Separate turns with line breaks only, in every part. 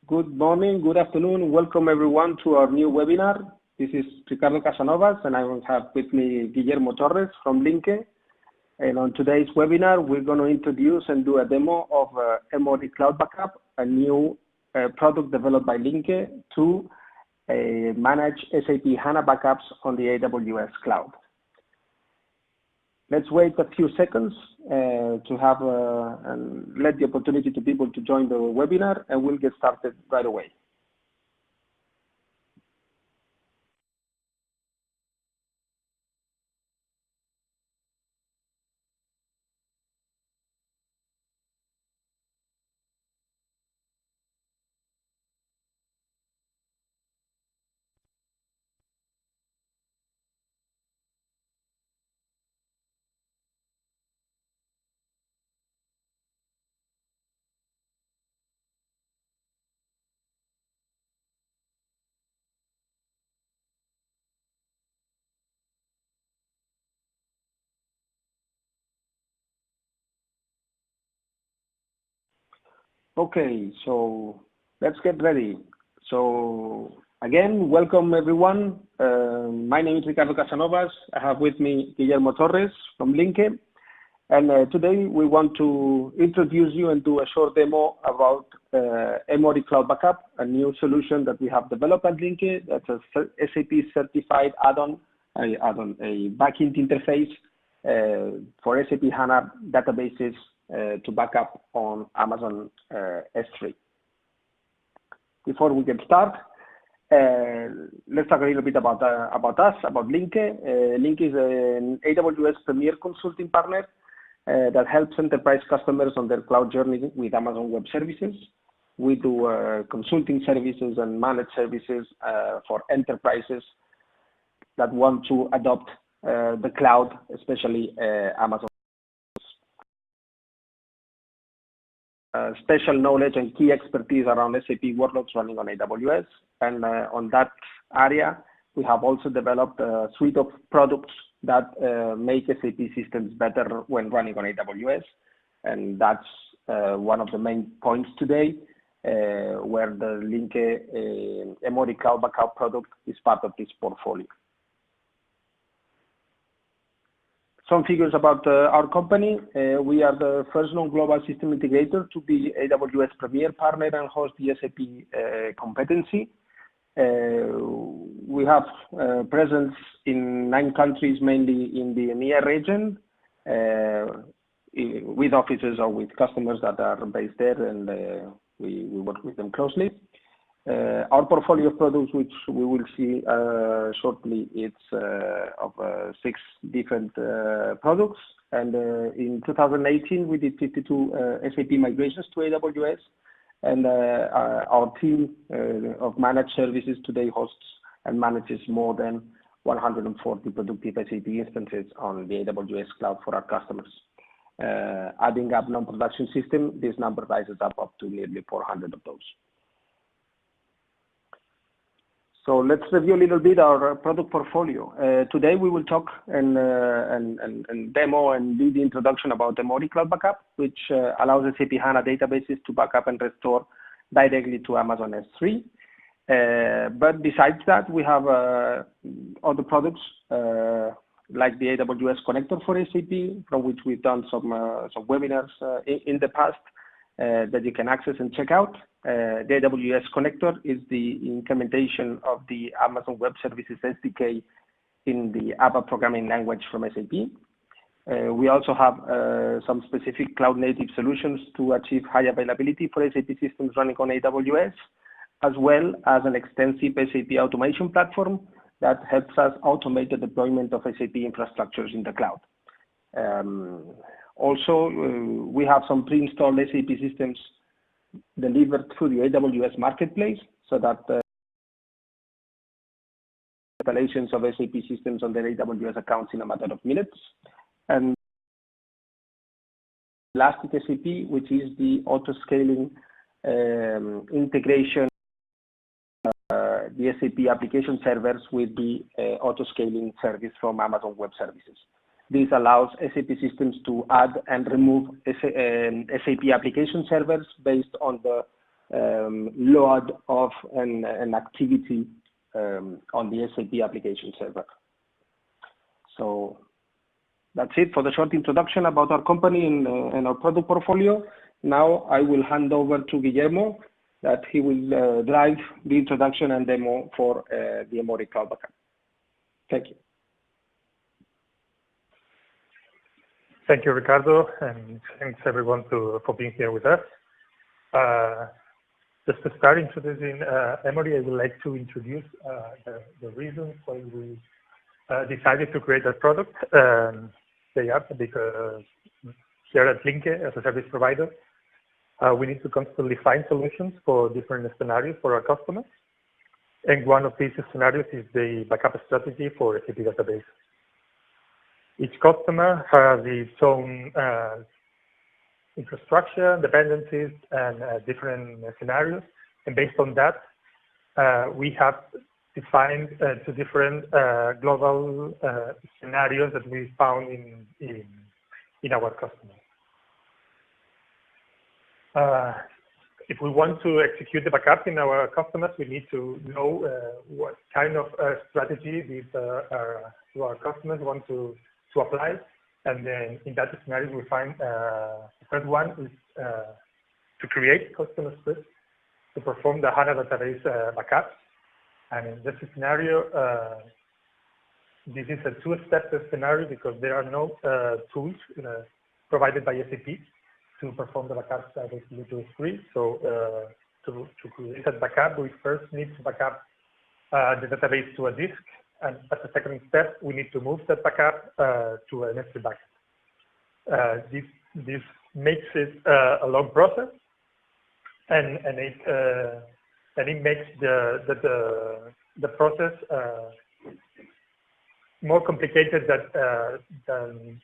Good morning, good afternoon. Welcome everyone to our new webinar. This is Ricardo Casanovas, and I will have with me Guillermo Torres from Linke. And on today's webinar, we're going to introduce and do a demo of Emory Cloud Backup, a new product developed by Linke to manage SAP HANA backups on the AWS cloud. Let's wait a few seconds to have and let the opportunity to people to join the webinar, and we'll get started right away. Okay, so let's get ready. So again, welcome everyone. My name is Ricardo Casanovas. I have with me Guillermo Torres from Linke. And today we want to introduce you and do a short demo about Emory Cloud Backup, a new solution that we have developed at Linke. That's a SAP certified add-on, a Backint interface for SAP HANA databases to back up on Amazon S3. Before we get started, let's talk a little bit about us, about Linke. Linke is an AWS Premier Consulting partner that helps enterprise customers on their cloud journey with Amazon Web Services. We do consulting services and managed services for enterprises that want to adopt the cloud, especially Amazon. Special knowledge and key expertise around SAP workloads running on AWS. And on that area, we have also developed a suite of products that make SAP systems better when running on AWS. And that's one of the main points today, where the Linke Emory Cloud Backup product is part of this portfolio. Some figures about our company. We are the first known global system integrator to be AWS Premier Partner and host the SAP competency. We have presence in 9 countries, mainly in the EMEA region, with offices or with customers that are based there, and we work with them closely. Our portfolio of products, which we will see shortly, it's of 6 different products. And in 2018, we did 52 SAP migrations to AWS. And our team of managed services today hosts and manages more than 140 productive SAP instances on the AWS cloud for our customers. Adding up non-production system, this number rises up to nearly 400 of those. So let's review a little bit our product portfolio. Today we will talk and demo and do the introduction about Emory Cloud Backup, which allows SAP HANA databases to back up and restore directly to Amazon S3. But besides that, we have other products like the AWS connector for SAP, from which we've done some webinars in the past that you can access and check out. The AWS connector is the implementation of the Amazon Web Services SDK in the ABAP programming language from SAP. We also have some specific cloud-native solutions to achieve high availability for SAP systems running on AWS, as well as an extensive SAP automation platform that helps us automate the deployment of SAP infrastructures in the cloud. Also, we have some pre-installed SAP systems delivered through the AWS Marketplace, so that installations of SAP systems on their AWS accounts in a matter of minutes. And Elastic SAP, which is the auto-scaling integration, the SAP application servers with the auto-scaling service from Amazon Web Services. This allows SAP systems to add and remove SAP application servers based on the load of an activity on the SAP application server. So that's it for the short introduction about our company and our product portfolio. Now I will hand over to Guillermo, that he will drive the introduction and demo for the Emory Cloud Backup. Thank you.
Thank you, Ricardo, and thanks everyone for being here with us. Just to start introducing Emory, I would like to introduce the reasons why we decided to create that product. They are because here at Linke, as a service provider, we need to constantly find solutions for different scenarios for our customers. And one of these scenarios is the backup strategy for SAP database. Each customer has its own infrastructure, dependencies, and different scenarios. And based on that, we have defined two different global scenarios that we found in our customers. If we want to execute the backup in our customers, we need to know what kind of strategy these our customers want to apply. And then in that scenario, we find the first one is to create customer scripts to perform the HANA database backup. And in this scenario, this is a two-step scenario because there are no tools provided by SAP to perform the backup directly to S3. So to create that backup, we first need to backup the database to a disk. And as a second step, we need to move that backup to an S3 bucket. This makes it a long process, and it makes the process more complicated than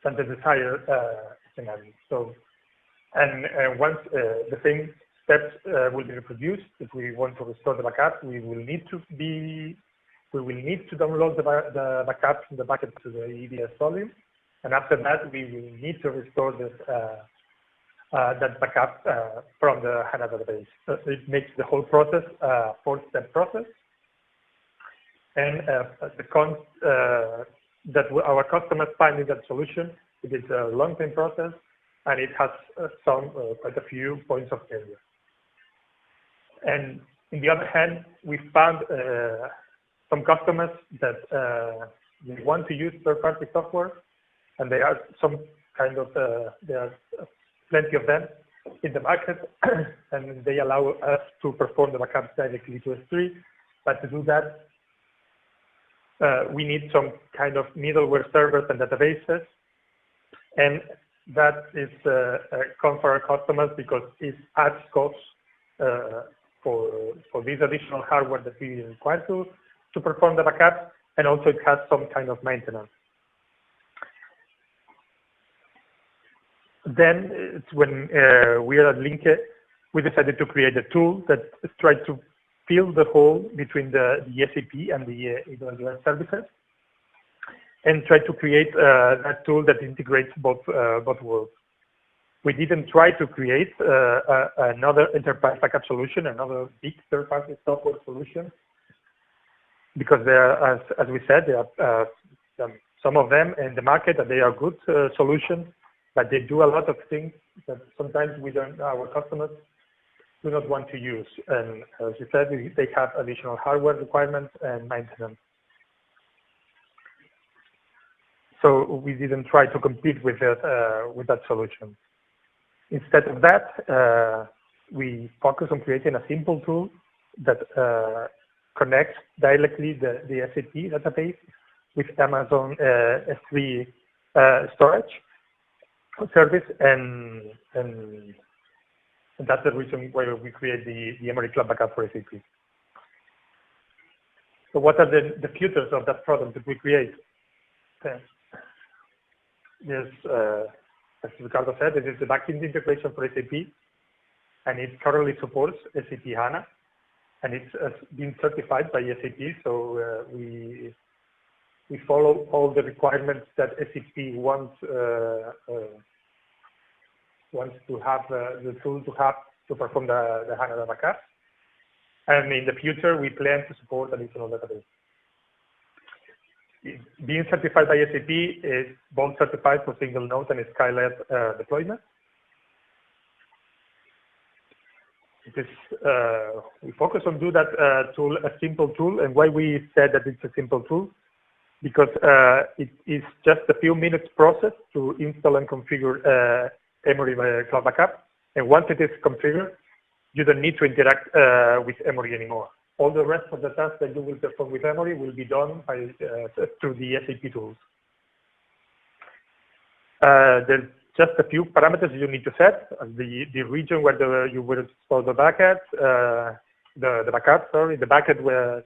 the desired scenario. So, and once the same steps will be reproduced, if we want to restore the backup, we will need to download the backup from the bucket to the EBS volume, and after that we will need to restore this that backup from the HANA database. So it makes the whole process a four-step process, and the cons that our customers find in that solution, it is a long-term process, and it has quite a few points of failure. And on the other hand, we found some customers that they want to use third-party software, and there are some kind of there are plenty of them in the market, and they allow us to perform the backup directly to S3. But to do that, we need some kind of middleware servers and databases, and that is a con for our customers because it adds costs for this additional hardware that we require to perform the backup, and also it has some kind of maintenance. Then it's when we are at Linke, we decided to create a tool that tried to fill the hole between the SAP and the AWS services, and try to create that tool that integrates both worlds. We didn't try to create another enterprise backup solution, another big third-party software solution, because there are, as we said, there are some of them in the market that they are good solutions, but they do a lot of things that sometimes our customers do not want to use. And as you said, they have additional hardware requirements and maintenance. So we didn't try to compete with that solution. Instead of that, we focus on creating a simple tool that connects directly the SAP database with Amazon S3 storage service, and that's the reason why we create the Emory Cloud Backup for SAP. So what are the features of that product that we create? Yes, as Ricardo said, it is the backend integration for SAP, and it currently supports SAP HANA, and it's been certified by SAP. So we follow all the requirements that SAP wants to have the tool to have to perform the HANA backup. And in the future, we plan to support additional database. Being certified by SAP is both certified for single node and skyless deployment. It is, we focus on do that tool a simple tool, and why we said that it's a simple tool, because it is just a few minutes process to install and configure Emory Cloud Backup, and once it is configured, you don't need to interact with Emory anymore. All the rest of the tasks that you will perform with Emory will be done by, through the SAP tools. There's just a few parameters you need to set: the region where you will store the bucket, the bucket where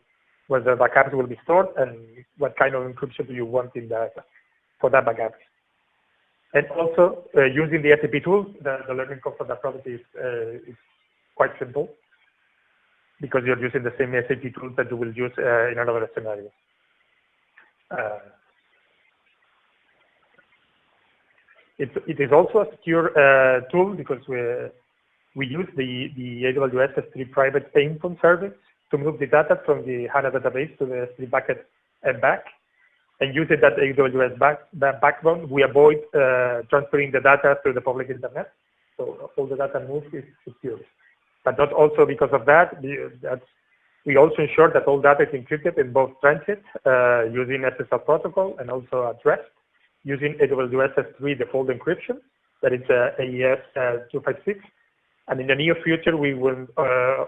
the backups will be stored, and what kind of encryption do you want in that for that backup. And also using the SAP tools, the learning curve for that product is quite simple, because you're using the same SAP tools that you will use in another scenario. It is also a secure tool, because we use the AWS S3 private endpoint service to move the data from the HANA database to the S3 bucket and back. And using that AWS backbone, we avoid transferring the data through the public internet. So all the data moves is secure. But not also because of that, we also ensure that all data is encrypted in both transit using SSL protocol, and also at rest using AWS S3 default encryption, that is AES 256. And in the near future, we will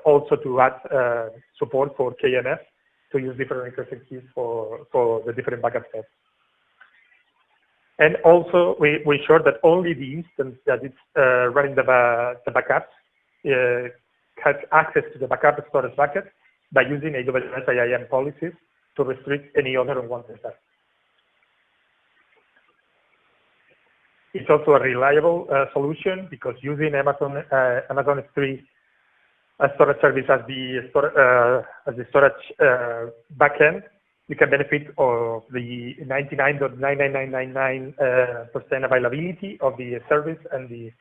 also to add support for KNF to use different encryption keys for the different backup sets. And also, we ensure that only the instance that is running the backups has access to the backup storage bucket by using AWS IAM policies to restrict any other unwanted tasks. It's also a reliable solution, because using Amazon S3 storage service as the storage backend, you can benefit of the 99.99999% availability of the service and the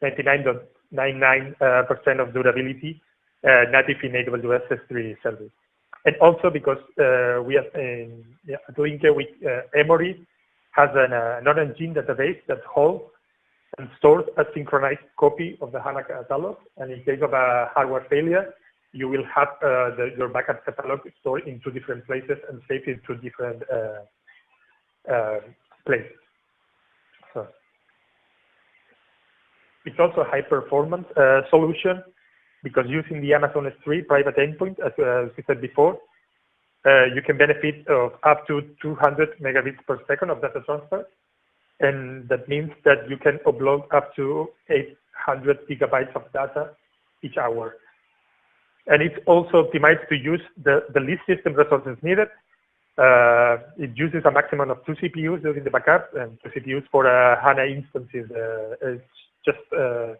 99.99% of durability native in AWS S3 service. And also because we have at Linke with Emory has an engine database that holds and stores a synchronized copy of the HANA catalog. And in case of a hardware failure, you will have your backup catalog stored in two different places and saved in two different places. So it's also a high performance solution, because using the Amazon S3 private endpoint, as we said before, you can benefit of up to 200 megabits per second of data transfer. And that means that you can upload up to 800 gigabytes of data each hour. And it's also optimized to use the least system resources needed. It uses a maximum of 2 CPUs during the backup, and 2 CPUs for HANA instances. It's just a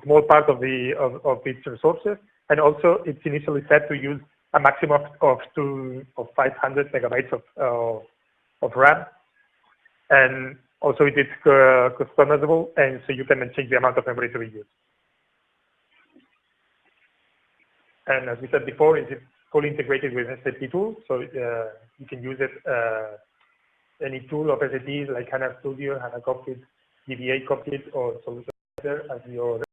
small part of its resources. And also, it's initially set to use a maximum of 500 megabytes of RAM. And also, it is customizable, and so you can change the amount of memory to be used. And as we said before, it is fully integrated with SAP tools, so you can use it any tool of SAP like HANA Studio, HANA Cockpit, DBA Cockpit, or Solution Center as your.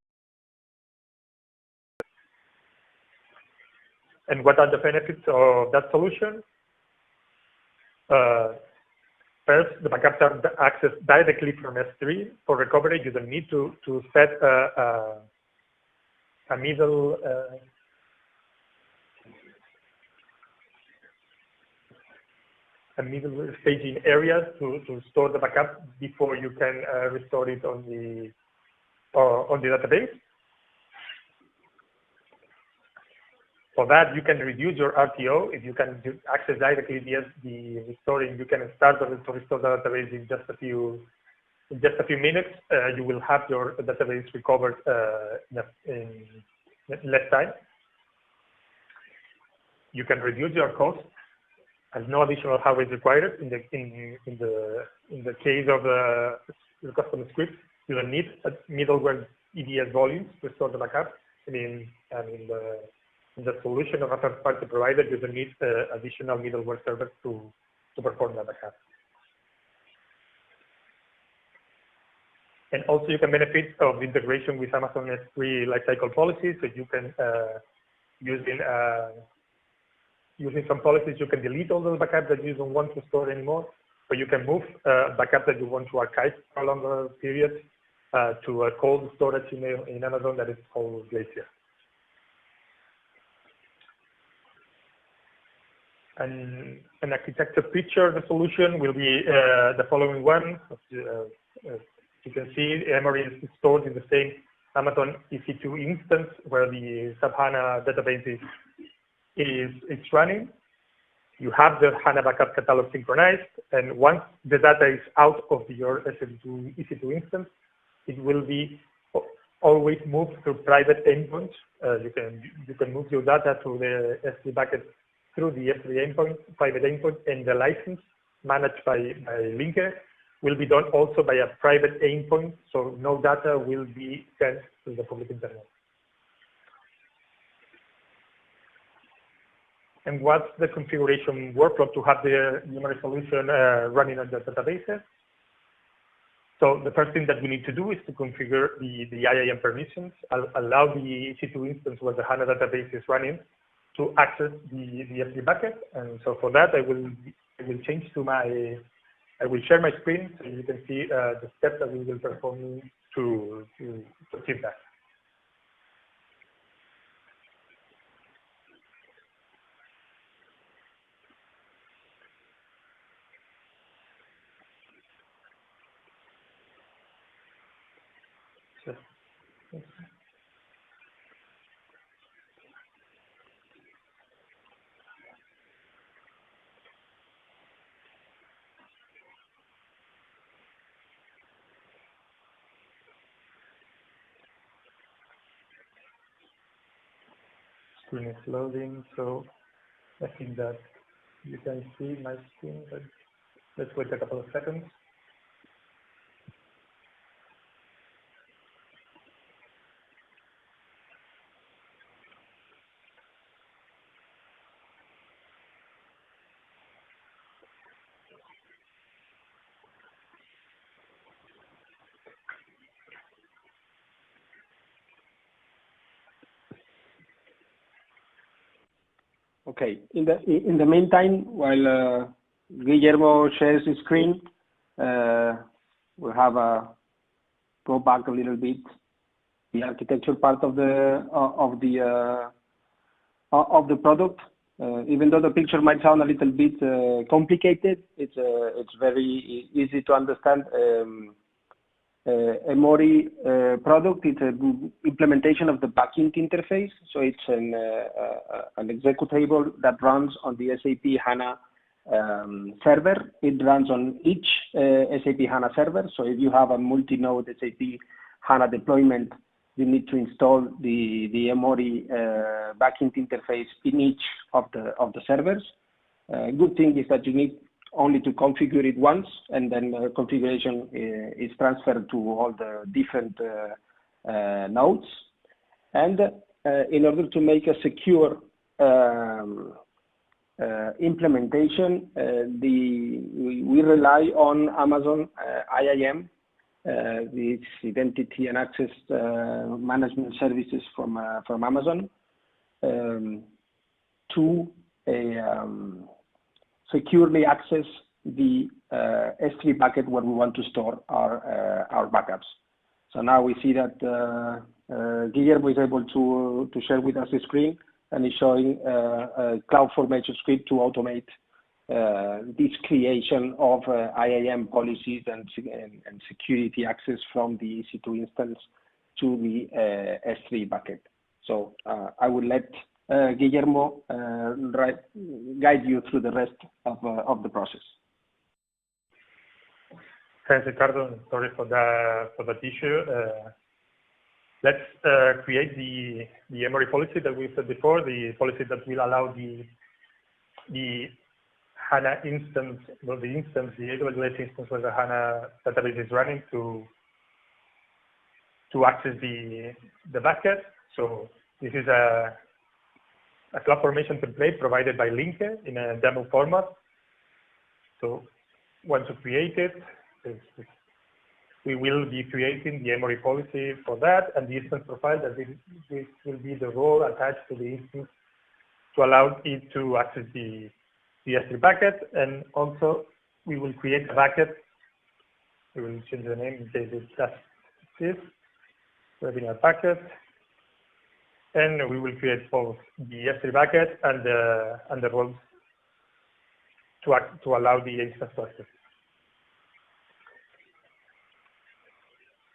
And what are the benefits of that solution? First, the backups are accessed directly from S3. For recovery, you don't need to set a middle staging area to store the backup before you can restore it on the database. For that, you can reduce your RTO. If you can access directly the restoring, you can start to restore the database in just a few minutes. You will have your database recovered in less time. You can reduce your cost, as no additional hardware is required. In the case of the custom script, you don't need middleware EDS volumes to store the backup. in the solution of a third-party provider, you don't need additional middleware servers to perform that backup. And also you can benefit of integration with Amazon S3 lifecycle policies. So you can, using some policies, you can delete all those backups that you don't want to store anymore, or you can move backup that you want to archive for a longer period to a cold storage in Amazon that is called Glacier. And an architecture feature of the solution will be the following one. You can see Emory is stored in the same Amazon EC2 instance where the SAP HANA database is running. You have the HANA backup catalog synchronized, and once the data is out of your EC2 instance, it will be always moved through private endpoints. You can move your data to the S3 bucket through the S3 endpoint, private endpoint, and the license managed by Linke will be done also by a private endpoint, so no data will be sent to the public internet. And what's the configuration workflow to have the Emory solution running on the databases? So the first thing that we need to do is to configure the IAM permissions, allow the EC2 instance where the HANA database is running to access the S3 bucket. And so for that, I will change to I will share my screen so you can see the steps that we will perform to achieve that. Screen is loading, so I think that you can see my screen, but let's wait a couple of seconds.
Okay. In the meantime, while Guillermo shares his screen, we'll have go back a little bit. The architecture part of the product. Even though the picture might sound a little bit complicated, it's very easy to understand. Emory product, it's an implementation of the Backint interface. So it's an executable that runs on the SAP HANA server. It runs on each SAP HANA server. So if you have a multi-node SAP HANA deployment, you need to install the Emory Backint interface in each of the servers. Good thing is that you need only to configure it once, and then configuration is transferred to all the different nodes. And in order to make a secure implementation, we rely on Amazon IAM, this identity and access management services from Amazon, to securely access the S3 bucket where we want to store our backups. So now we see that Guillermo is able to share with us the screen, and is showing a CloudFormation script to automate this creation of IAM policies and security access from the EC2 instance to the S3 bucket. So I will let Guillermo guide you through the rest of the process.
Thanks, Ricardo. Sorry for that issue. Let's create the Emory policy that we said before, the policy that will allow the HANA instance, the AWS instance where the HANA database is running to access the bucket. So this is a CloudFormation template provided by Linke in a demo format. So once you create it, we will be creating the Emory policy for that, and the instance profile that this will be the role attached to the instance to allow it to access the S3 bucket. And also we will create a bucket. We will change the name in case it's just this, webinar bucket. And we will create both the S3 bucket and the roles to allow the instance to access.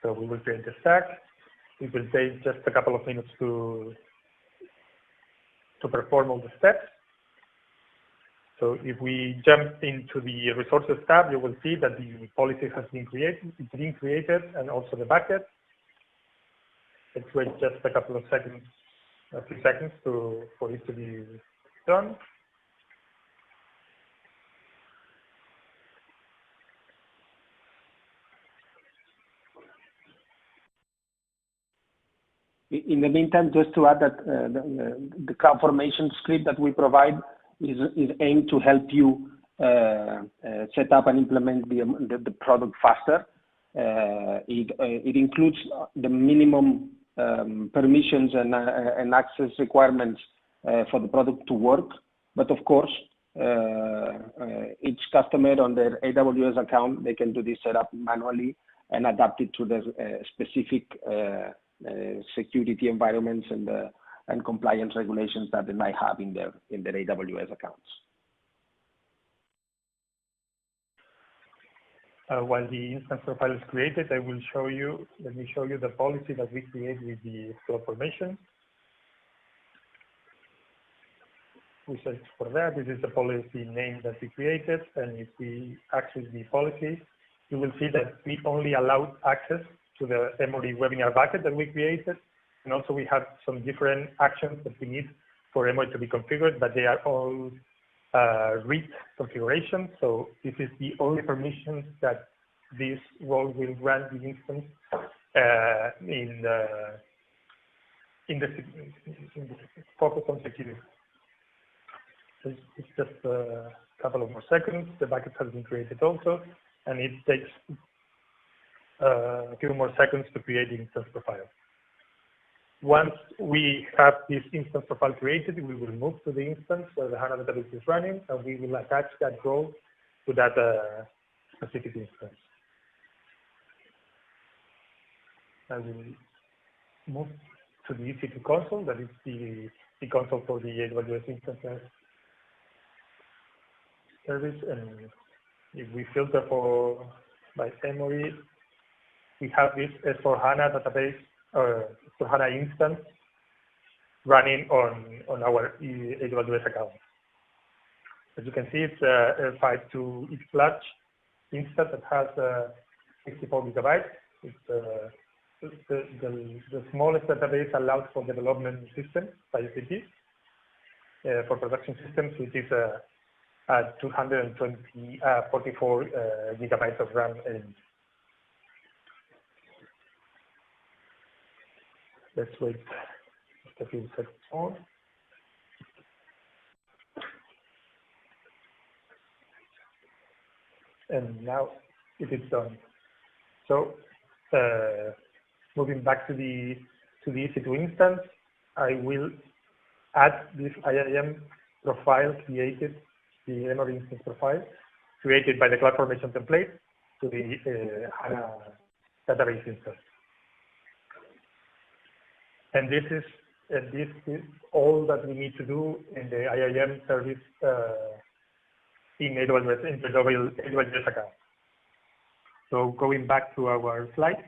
So we will create the stack. It will take just a couple of minutes to perform all the steps. So if we jump into the resources tab, you will see that the policy has been created. It's being created, and also the bucket. Let's wait just a couple of seconds, a few seconds for it to be done.
In the meantime, just to add that the CloudFormation script that we provide is aimed to help you set up and implement the product faster. It includes the minimum permissions and access requirements for the product to work. But of course, each customer on their AWS account, they can do this setup manually and adapt it to their specific security environments and compliance regulations that they might have in their AWS accounts.
While the instance profile is created, let me show you the policy that we create with the CloudFormation. We search for that. This is the policy name that we created, and if we access the policy, you will see that we only allow access to the Emory webinar bucket that we created. And also we have some different actions that we need for Emory to be configured, but they are all read configuration. So this is the only permission that this role will grant the instance in the focus on security. So it's just a couple of more seconds. The bucket has been created also, and it takes a few more seconds to create the instance profile. Once we have this instance profile created, we will move to the instance where the HANA database is running, and we will attach that role to that specific instance. I will move to the EC2 console, that is the console for the AWS instance service. And if we filter by Emory, we have this S4 HANA database, S4 HANA instance running on our AWS account. As you can see, it's a 5.2 large instance that has 64 gigabytes. It's the smallest database allowed for development systems by SAP. For production systems, which is 244 gigabytes of RAM. Let's wait just a few seconds more. And now it is done. So moving back to the EC2 instance, I will add this IAM profile created, the Emory instance profile created by the CloudFormation template to the HANA database instance. And this is all that we need to do in the IAM service in AWS, in the AWS account. So going back to our slide.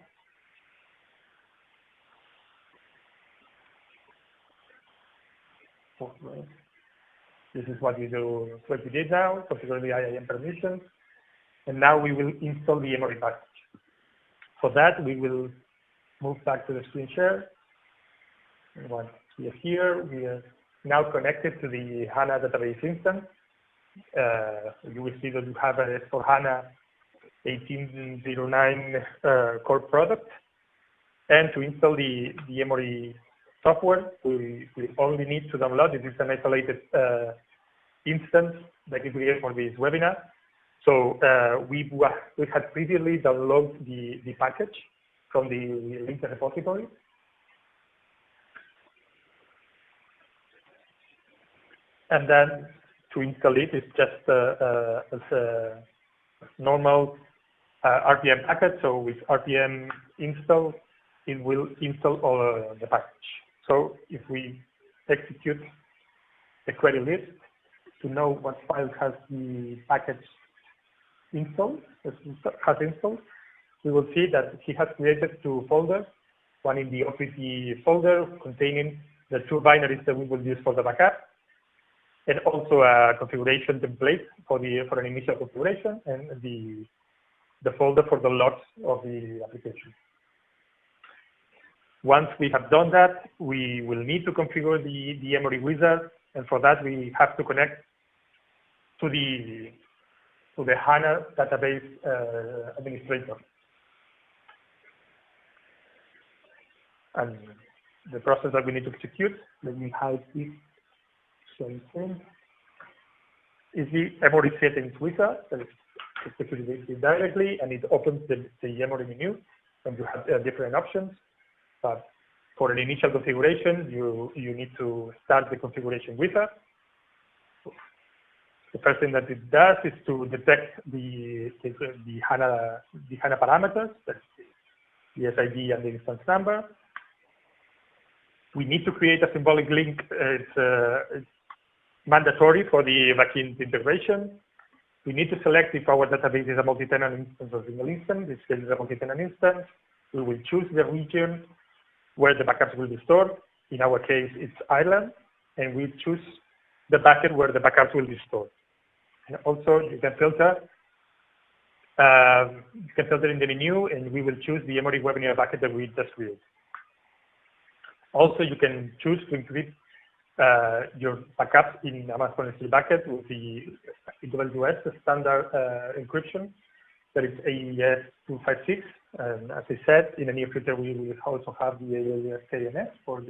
This is what we do. What we did now, configure the IAM permissions, and now we will install the Emory package. For that, we will move back to the screen share. Once we are here, we are now connected to the HANA database instance. You will see that you have a S4 HANA 1809 core product. And to install the Emory software. We only need to download. It is an isolated instance that we create for this webinar. So we had previously downloaded the package from the Linke repository. And then to install it, it's just a normal RPM package. So with RPM install, it will install all the package. So if we execute the query list to know what file has the package installed, we will see that he has created 2 folders, one in the OPT folder containing the 2 binaries that we will use for the backup, and also a configuration template for an initial configuration, and the folder for the logs of the application. Once we have done that, we will need to configure the Emory wizard, and for that we have to connect to the HANA database administrator. And the process that we need to execute, let me hide this is the Emory settings wizard that is executed directly, and it opens the Emory menu, and you have different options. But for an initial configuration, you need to start the configuration wizard. The first thing that it does is to detect the HANA parameters, that's the SID and the instance number. We need to create a symbolic link. It's mandatory for the Backint integration. We need to select if our database is a multi-tenant instance or single instance. This case is a multi-tenant instance. We will choose the region where the backups will be stored. In our case, it's Ireland, and we choose the bucket where the backups will be stored. And also, you can filter. In the menu, and we will choose the Emory webinar bucket that we just created. Also, you can choose to encrypt your backups in Amazon S3 bucket with the AWS standard encryption, that is AES 256. And as I said, in the near future, we will also have the AES KNS for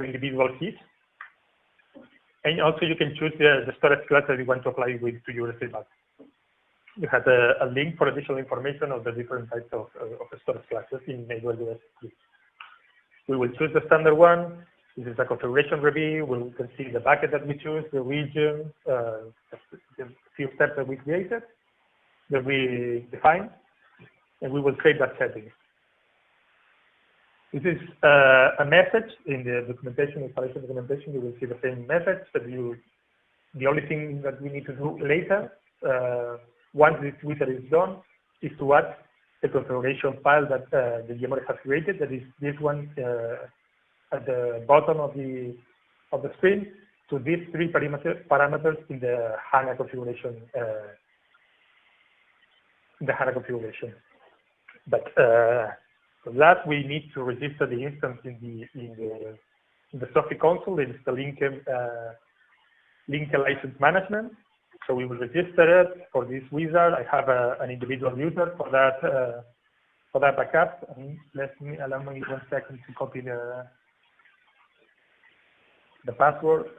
individual keys. And also, you can choose the storage class that you want to apply to your S3 bucket. You have a link for additional information of the different types of storage classes in AWS 3. We will choose the standard one. This is a configuration review. We can see the bucket that we choose, the region, the few steps that we created, that we defined, and we will save that setting. This is a message in the documentation, installation documentation. You will see the same message that the only thing that we need to do later, once this wizard is done, is to add the configuration file that the Emory has created. That is this one at the bottom of the screen, to these 3 parameters in the HANA configuration. But for that, we need to register the instance in the Sophie console. It's the Linke license management. So we will register it for this wizard. I have an individual user for that backup. And allow me 1 second to copy the password.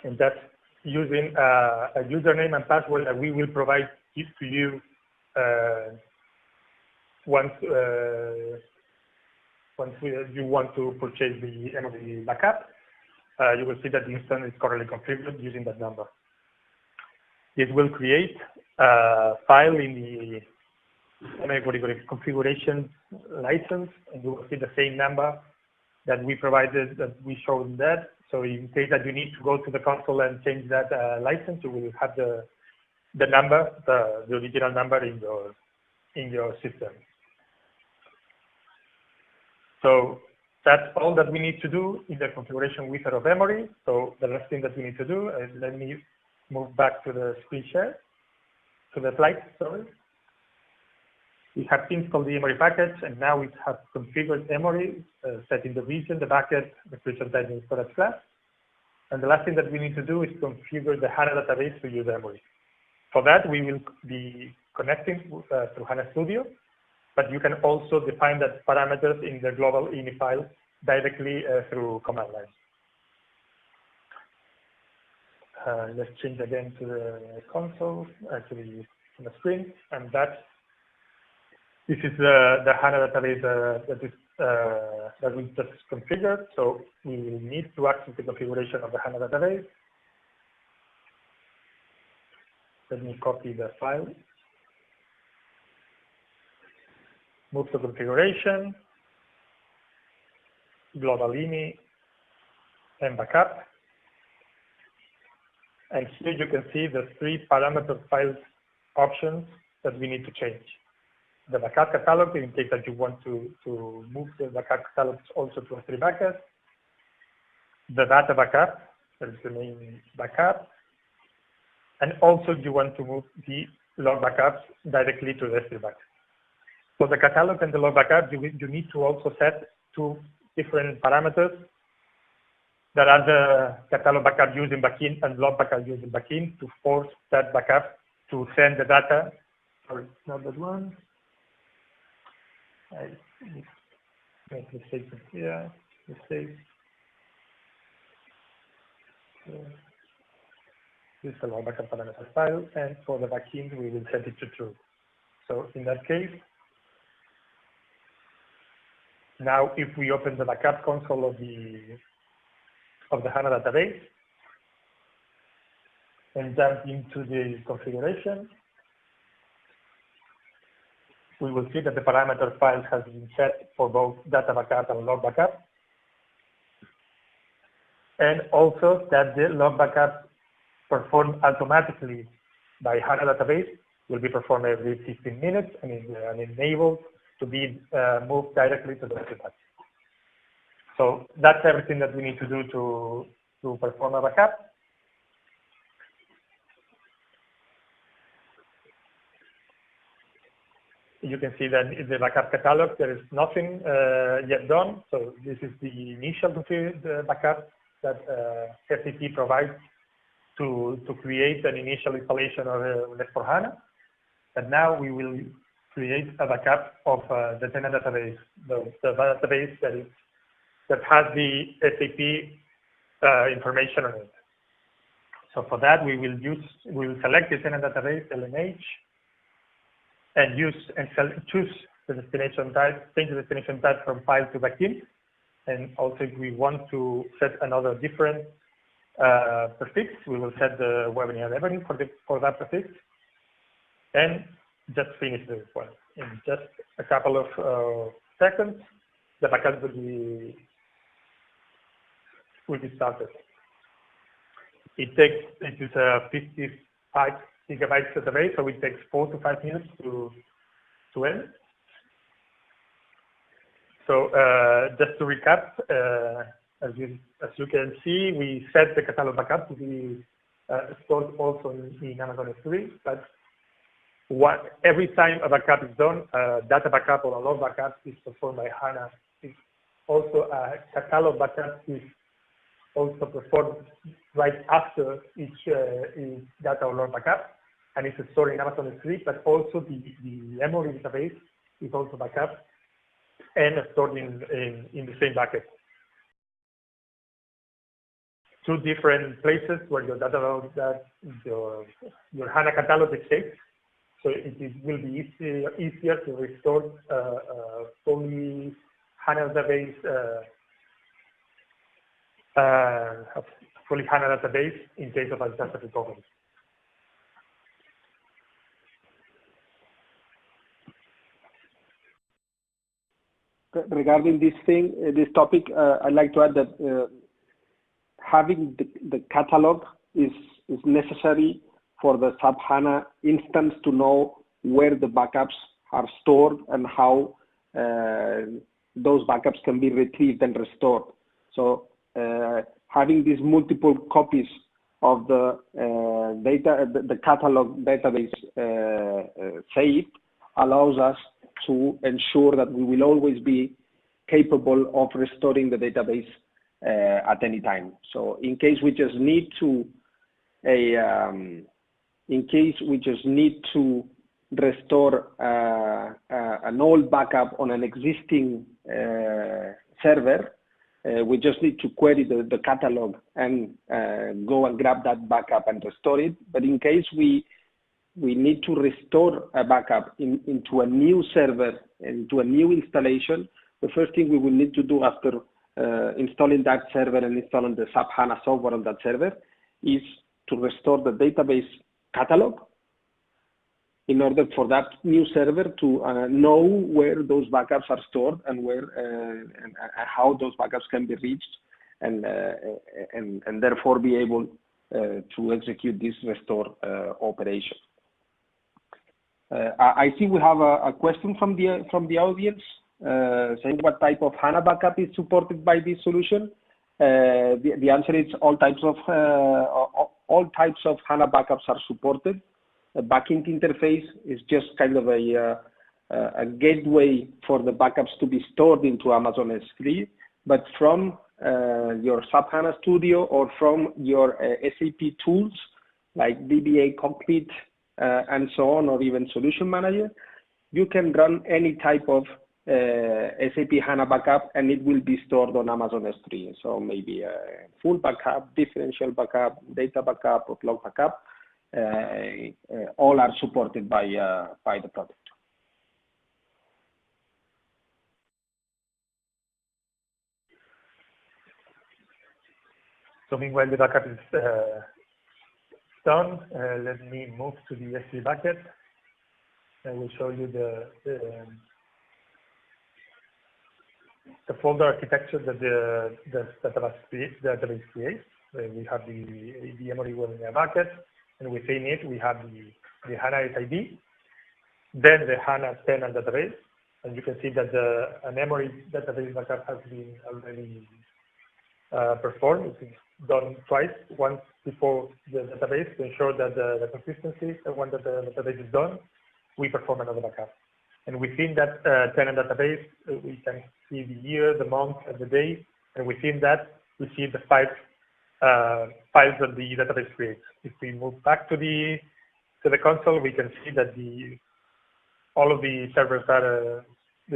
And that's using a username and password that we will provide it to you once you want to purchase the Emory backup. You will see that the instance is correctly configured using that number. It will create a file in the configuration license, and you will see the same number that we provided, that we showed that. So in case that you need to go to the console and change that license, you will have the number, the original number in your system. So that's all that we need to do in the configuration wizard of Emory. So the last thing that we need to do is, let me move back to the screen share, to the slide, sorry. We have installed the Emory package, and now we have configured Emory, setting the region, the bucket, the creation type, and storage class. And the last thing that we need to do is configure the HANA database to use Emory. For that, we will be connecting through HANA Studio, but you can also define that parameters in the global ini file directly through command line. Let's change again to the console, actually on the screen, and this is the HANA database that we just configured. So we will need to access the configuration of the HANA database. Let me copy the file. Move to configuration, global ini, and backup. And here you can see the 3 parameter files options that we need to change. The backup catalog, in case that you want to move the backup catalog also to S3 bucket. The data backup, that is the main backup. And also you want to move the log backups directly to the S3 bucket. For the catalog and the log backup, you need to also set 2 different parameters that are the catalog backup using Backint and log backup using Backint to force that backup to send the data. Sorry, not that one. I make mistakes here. Mistakes. This is the log backup parameter file, and for the Backint, we will set it to true. So in that case, now if we open the backup console of the HANA database and jump into the configuration, we will see that the parameter file has been set for both data backup and log backup. And also that the log backup performed automatically by HANA database will be performed every 15 minutes and enabled to be moved directly to the database. So that's everything that we need to do to perform a backup. You can see that in the backup catalog, there is nothing yet done. So this is the initial backup that SAP provides to create an initial installation of S4 HANA. And now we will create a backup of the tenant database, the database that has the SAP information on it. So for that, we will select the tenant database, LNH, and choose the destination type, change the destination type from file to Backint. And also if we want to set another different prefix, we will set the webinar revenue for that prefix. And just finish this one. In just a couple of seconds, the backup will be started. It is a 55 gigabytes database, so it takes 4 to 5 minutes to end. So just to recap, as you can see, we set the catalog backup to be stored also in Amazon S3, but every time a backup is done, data backup or a log backup is performed by HANA. It's also a catalog backup is also performed right after each data or log backup, and it's stored in Amazon S3, but also the Emory database is also backup and stored in the same bucket. 2 different places where your data your HANA catalog is saved. So it will be easier to restore a fully HANA database, in case of a disaster recovery.
Regarding this topic, I'd like to add that having the catalog is necessary for the SAP HANA instance to know where the backups are stored and how those backups can be retrieved and restored. So having these multiple copies of the the catalog database saved allows us to ensure that we will always be capable of restoring the database at any time. So in case we just need to restore an old backup on an existing server, we just need to query the catalog and go and grab that backup and restore it. But in case we need to restore a backup into a new server, into a new installation, the first thing we will need to do after installing that server and installing the SAP HANA software on that server is to restore the database catalog in order for that new server to know where those backups are stored and where and how those backups can be reached, and therefore be able to execute this restore operation. I see we have a question from the audience saying what type of HANA backup is supported by this solution. The answer is all types of HANA backups are supported. The Backint interface is just kind of a gateway for the backups to be stored into Amazon S3, but from your SAP HANA Studio or from your SAP tools like DBA Cockpit and so on, or even Solution Manager, you can run any type of SAP HANA backup and it will be stored on Amazon S3. So maybe a full backup, differential backup, data backup, or log backup. All are supported by the product.
So meanwhile the backup is done, let me move to the S3 bucket. I will show you the folder architecture that the database creates. We have the Emory bucket, and within it we have the HANA SID, then the HANA tenant database, and you can see that an Emory database backup has been already performed. It's done twice, once before the database to ensure that the consistency, and when the database is done, we perform another backup. And within that tenant database, we can see the year, the month, and the day, and within that, we see the files that the database creates. If we move back to the console, we can see that all of the servers the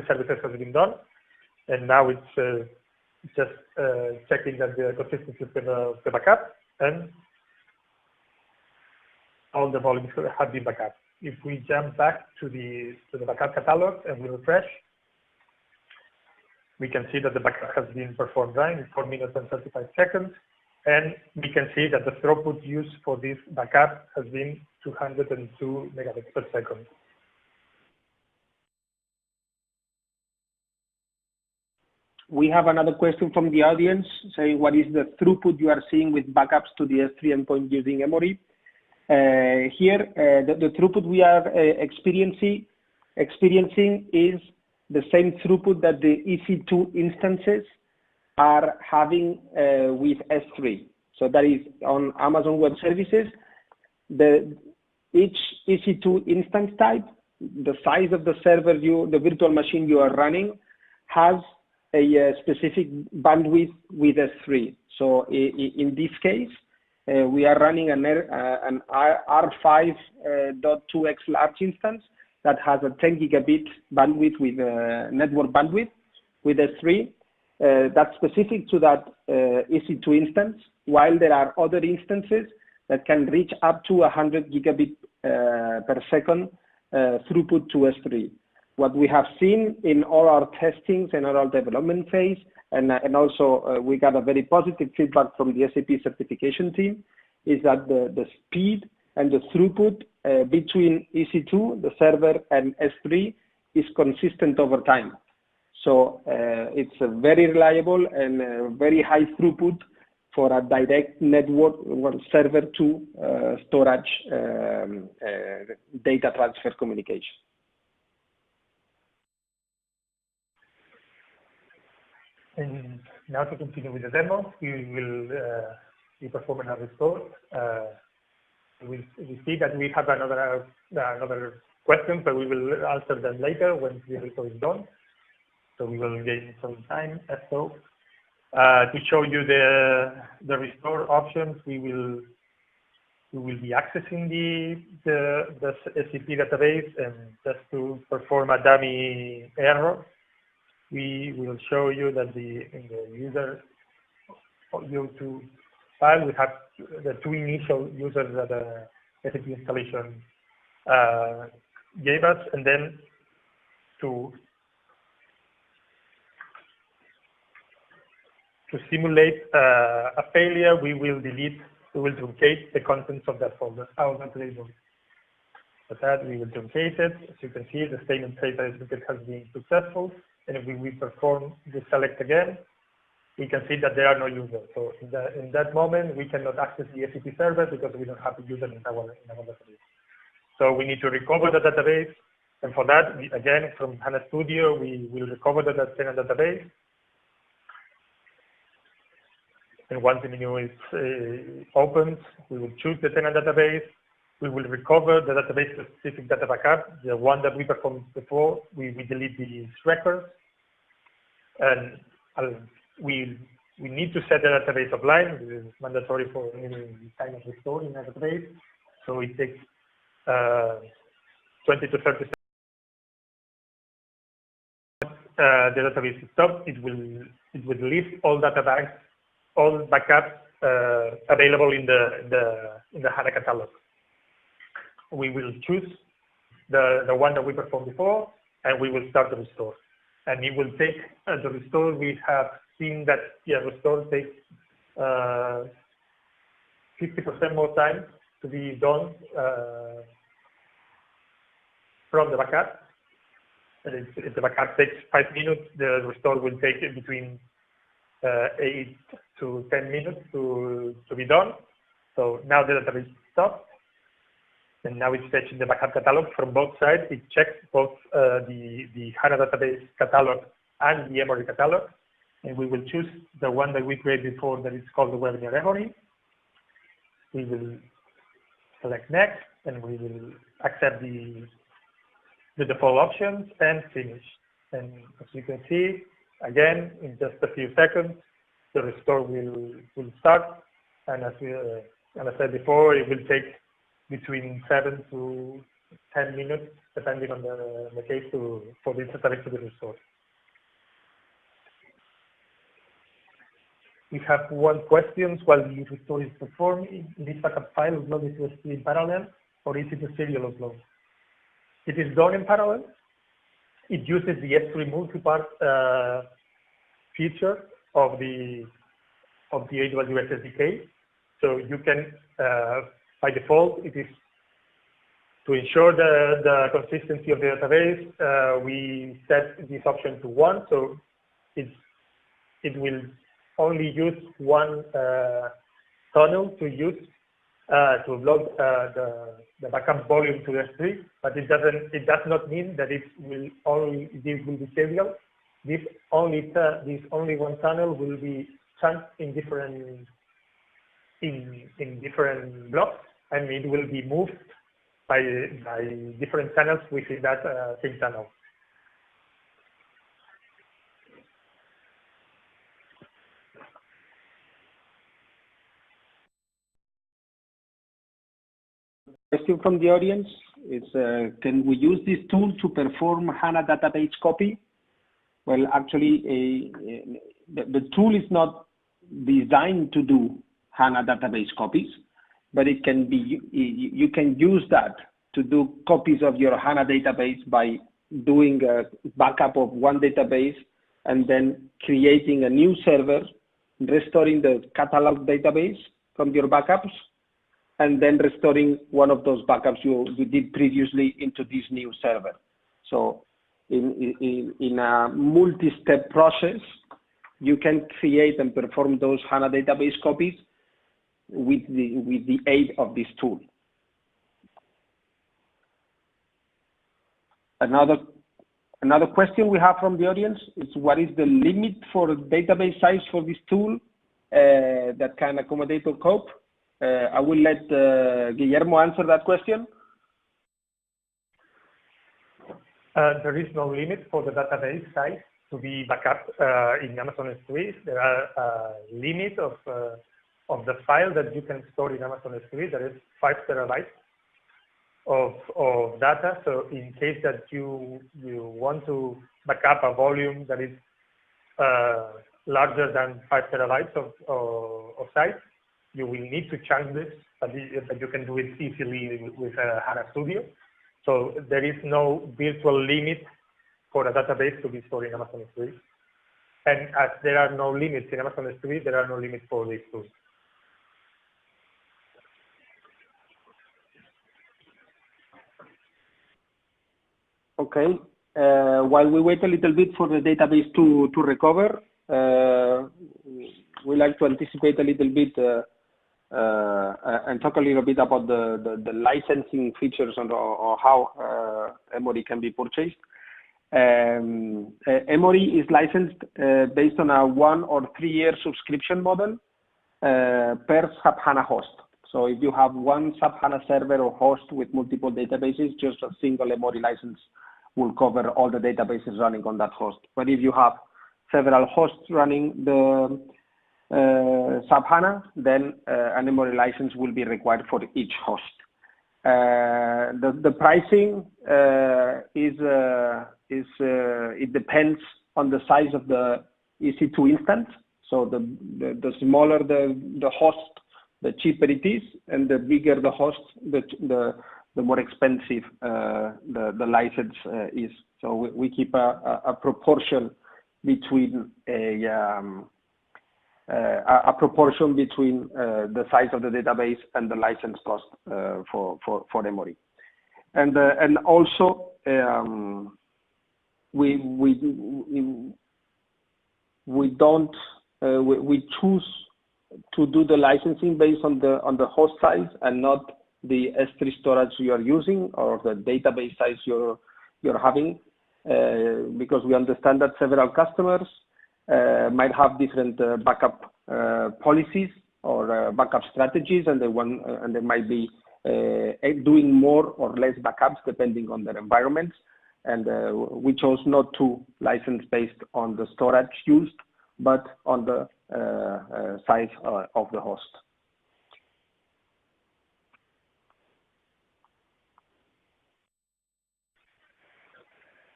services have been done, and now it's just checking that the consistency of the backup and all the volumes have been backed up. If we jump back to the backup catalog and we refresh, we can see that the backup has been performed right in 4 minutes and 35 seconds. And we can see that the throughput used for this backup has been 202 megabits per second.
We have another question from the audience saying, what is the throughput you are seeing with backups to the S3 endpoint using Emory? Here, the throughput we are experiencing is the same throughput that the EC2 instances are having with S3. So that is on Amazon Web Services. Each EC2 instance type, the size of the server, the virtual machine you are running, has a specific bandwidth with S3. So in this case, we are running an R5.2x large instance that has a 10 gigabit bandwidth with network bandwidth with S3. That's specific to that EC2 instance, while there are other instances that can reach up to 100 gigabit per second throughput to S3. What we have seen in all our testings and all our development phase, and also we got a very positive feedback from the SAP certification team, is that the speed and the throughput between EC2, the server, and S3 is consistent over time. So it's a very reliable and very high throughput for a direct network server to storage data transfer communication.
And now to continue with the demo, we will be performing a restore. We see that we have another question, but we will answer them later when the restore is done. So we will gain some time. So to show you the restore options, we will we will be accessing the SAP database, and just to perform a dummy error, we will show you that in the user U2 file, we have the two initial users that the SAP installation gave us, and then to simulate a failure, we will truncate the contents of that folder, out of label. For that, we will truncate it. As you can see, the statement says that it has been successful. And if we perform the select again, we can see that there are no users. So in that moment, we cannot access the SAP server because we don't have a user in our database. So we need to recover the database. And for that, again, from HANA Studio, we will recover the tenant database. And once the menu is opens, we will choose the tenant database. We will recover the database-specific data backup, the one that we performed before. We delete these records. And we need to set the database offline. This is mandatory for any kind of restore in a database. So it takes 20 to 30 seconds. The database is stopped. It will list all all backups available in the HANA catalog. We will choose the one that we performed before, and we will start the restore. And it will take the restore. We have seen that restore takes 50% more time to be done from the backup. And if the backup takes 5 minutes, the restore will take between 8 to 10 minutes to be done. So now the database stopped. And now it's fetching the backup catalog from both sides. It checks both the HANA database catalog and the Emory catalog. And we will choose the one that we created before that is called the webinar Emory. We will select next, and we will accept the default options and finish. And as you can see, again, in just a few seconds, the restore will start. And as I said before, it will take between 7 to 10 minutes, depending on the case, for this database to be restored. We have one question: while the restore is performed, in this backup file upload is in parallel, or is it a serial upload? It is done in parallel. It uses the S3 multipart feature of the AWS SDK. So you can, by default, it is to ensure the consistency of the database. We set this option to 1, so it will only use one tunnel to use to upload the backup volume to S3, but it does not mean that this will be serial. This only one tunnel will be chunked in different blocks, and it will be moved by different channels within that same channel.
Question from the audience is, can we use this tool to perform HANA database copy? Well, actually, the tool is not designed to do HANA database copies, but it can be, you can use that to do copies of your HANA database by doing a backup of one database and then creating a new server, restoring the catalog database from your backups, and then restoring one of those backups you did previously into this new server. So in a multi-step process, you can create and perform those HANA database copies with the aid of this tool. Another question we have from the audience is, what is the limit for database size for this tool that can accommodate or cope? I will let Guillermo answer that question.
There is no limit for the database size to be backup in Amazon S3. There are a limit of of the file that you can store in Amazon S3, there is 5 terabytes of data. So in case that you want to back up a volume that is larger than 5 terabytes of size, you will need to chunk this, but you can do it easily with HANA Studio. So there is no virtual limit for a database to be stored in Amazon S3. And as there are no limits in Amazon S3, there are no limits for these tools.
Okay. While we wait a little bit for the database to recover, we like to anticipate a little bit and talk a little bit about the licensing features or how Emory can be purchased. Emory is licensed based on a 1 or 3 year subscription model per SAP HANA host. So if you have one SAP HANA server or host with multiple databases, just a single Emory license will cover all the databases running on that host. But if you have several hosts running the SAP HANA, then an Emory license will be required for each host. The pricing it depends on the size of the EC2 instance. So the smaller the host, the cheaper it is, and the bigger the host, the more expensive the license is. So we keep a proportion between the size of the database and the license cost for Emory, and also we choose to do the licensing based on the host size and not the S3 storage you are using or the database size you're having, because we understand that several customers might have different backup policies or backup strategies, and they might be doing more or less backups depending on their environments. And we chose not to license based on the storage used, but on the size of the host.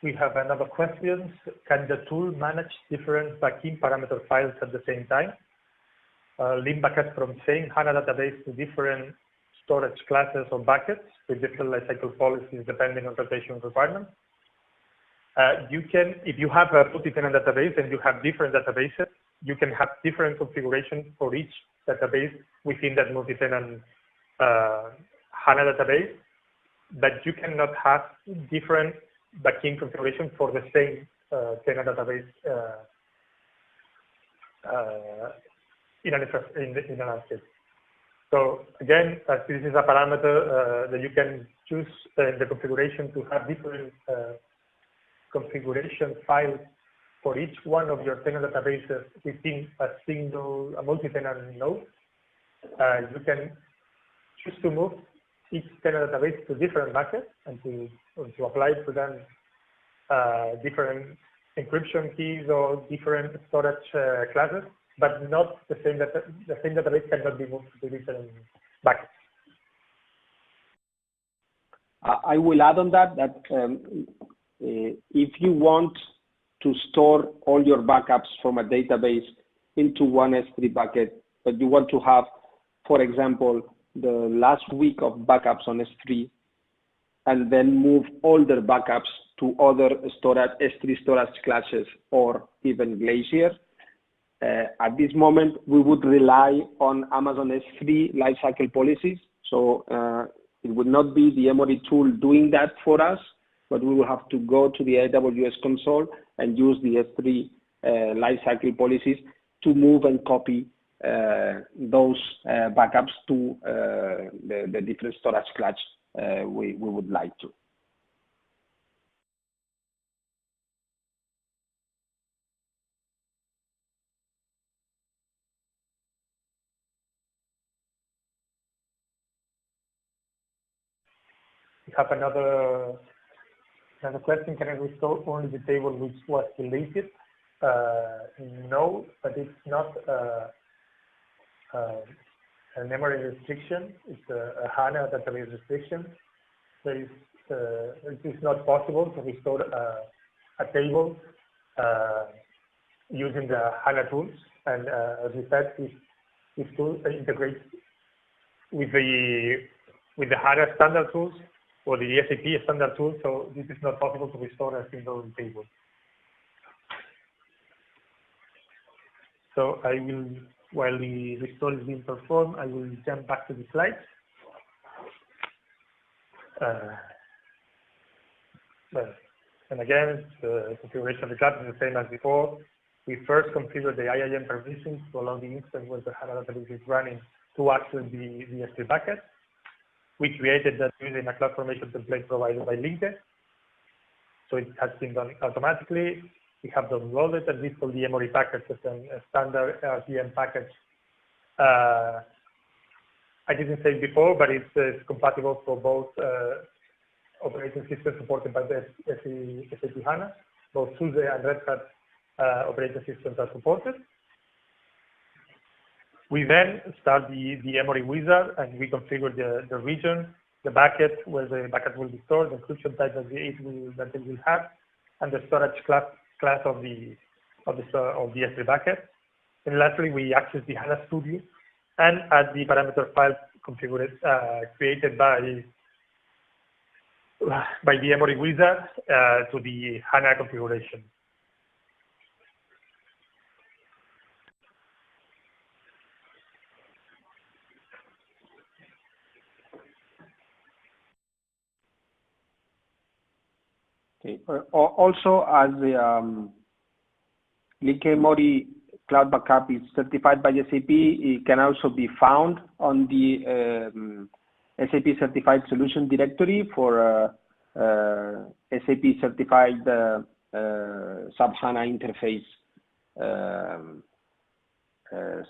We have another question. Can the tool manage different Backint parameter files at the same time? Link buckets from same HANA database to different storage classes or buckets with different lifecycle policies depending on rotation requirements. You can, if you have a multi-tenant database and you have different databases, you can have different configurations for each database within that multi-tenant HANA database, but you cannot have different Backint configuration for the same tenant database in an landscape. So again, this is a parameter that you can choose the configuration to have different configuration files for each one of your tenant databases within a multi-tenant node. You can choose to move each tenant database to different buckets and to apply to them different encryption keys or different storage classes, but not the same database cannot be moved to different buckets.
I will add on that if you want to store all your backups from a database into one S3 bucket, but you want to have, for example, the last week of backups on S3, and then move all their backups to other S3 storage classes or even Glacier, at this moment, we would rely on Amazon S3 lifecycle policies. So it would not be the Emory tool doing that for us, but we will have to go to the AWS console and use the S3 lifecycle policies to move and copy those backups to the different storage class we would like to.
We have another question. Can I restore only the table which was deleted? No, but it's not a memory restriction. It's a HANA database restriction. It is not possible to restore a table using the HANA tools. And as we said, this tool integrates with the HANA standard tools or the SAP standard tools. So this is not possible to restore a single table. So I will, while the restore is being performed, I will jump back to the slides. And again, the configuration of the class is the same as before. We first configure the IAM permissions to allow the instance where the HANA database is running to access the S3 bucket. We created that using a CloudFormation template provided by Linke. So it has been done automatically. We have downloaded and installed the Emory package as a standard RTM package. I didn't say before, but it's compatible for both operating systems supported by the SAP HANA. Both SUSE and Red Hat operating systems are supported. We then start the Emory wizard and we configure the region, the bucket where the bucket will be stored, the encryption type that it will have, and the storage class of the S3 bucket. And lastly, we access the HANA Studio and add the parameter file configured created by the Emory wizard to the HANA configuration.
Okay. Also, as the Linke Emory Cloud Backup is certified by SAP, it can also be found on the SAP Certified Solution Directory for SAP Certified SAP HANA Interface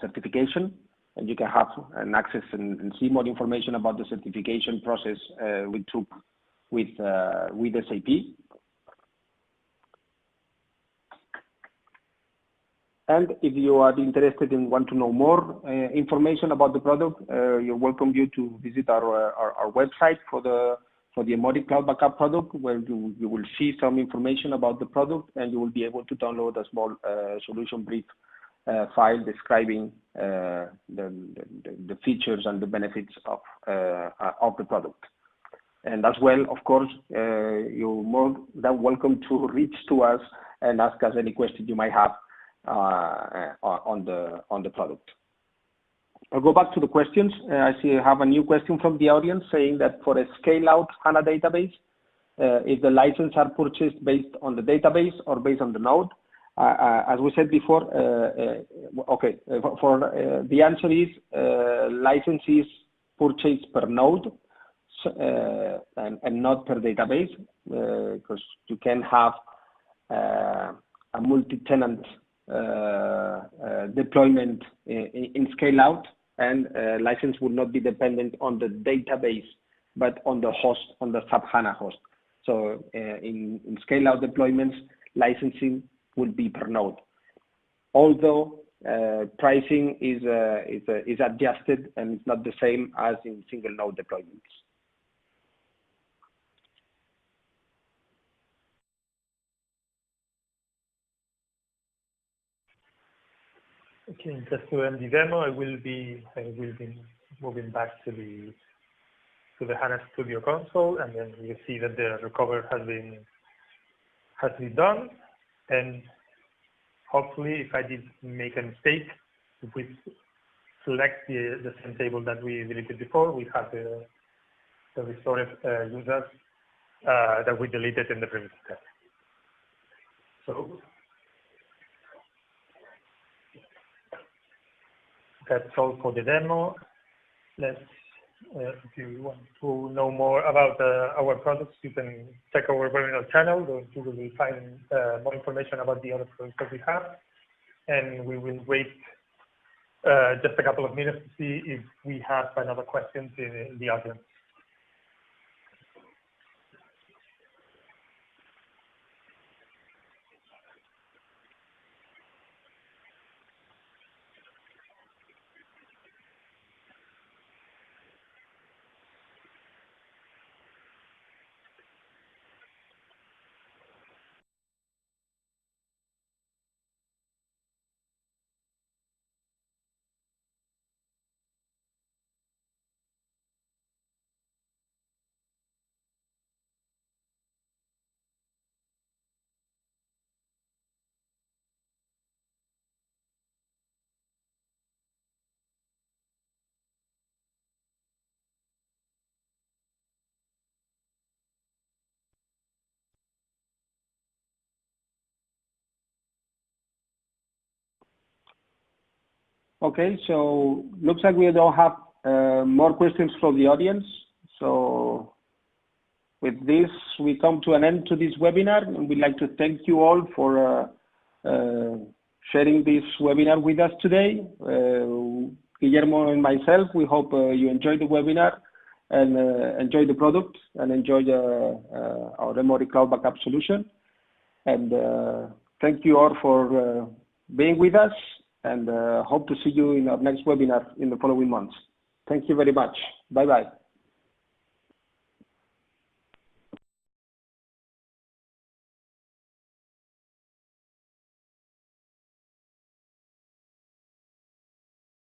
certification. And you can have an access and see more information about the certification process we took with SAP. And if you are interested and want to know more information about the product, you're welcome to visit our website for the Emory Cloud Backup product, where you will see some information about the product, and you will be able to download a small solution brief file describing the features and the benefits of the product. And as well, of course, you're more than welcome to reach to us and ask us any question you might have on the product. I'll go back to the questions. I see I have a new question from the audience saying that for a scale-out HANA database, if the license are purchased based on the database or based on the node. As we said before, okay, the answer is license is purchased per node and not per database, because you can have a multi-tenant deployment in scale out, and license would not be dependent on the database, but on the host, on the SAP HANA host. So in scale out deployments, licensing would be per node. Although pricing is adjusted and it's not the same as in single node deployments.
Okay, just to end the demo, I will be moving back to the HANA Studio console, and then you see that the recovery has been done. And hopefully, if I did make a mistake, if we select the same table that we deleted before, we have the restored users that we deleted in the previous step. So that's all for the demo. Let's, if you want to know more about our products, you can check our webinar channel, where you will find more information about the other products that we have. And we will wait just a couple of minutes to see if we have another questions in the audience.
Okay, so looks like we don't have more questions from the audience. So with this, we come to an end to this webinar, and we'd like to thank you all for sharing this webinar with us today. Guillermo and myself, we hope you enjoyed the webinar and enjoy the product and enjoy our Emory Cloud Backup solution. And thank you all for being with us, and hope to see you in our next webinar in the following months. Thank you very much. Bye-bye.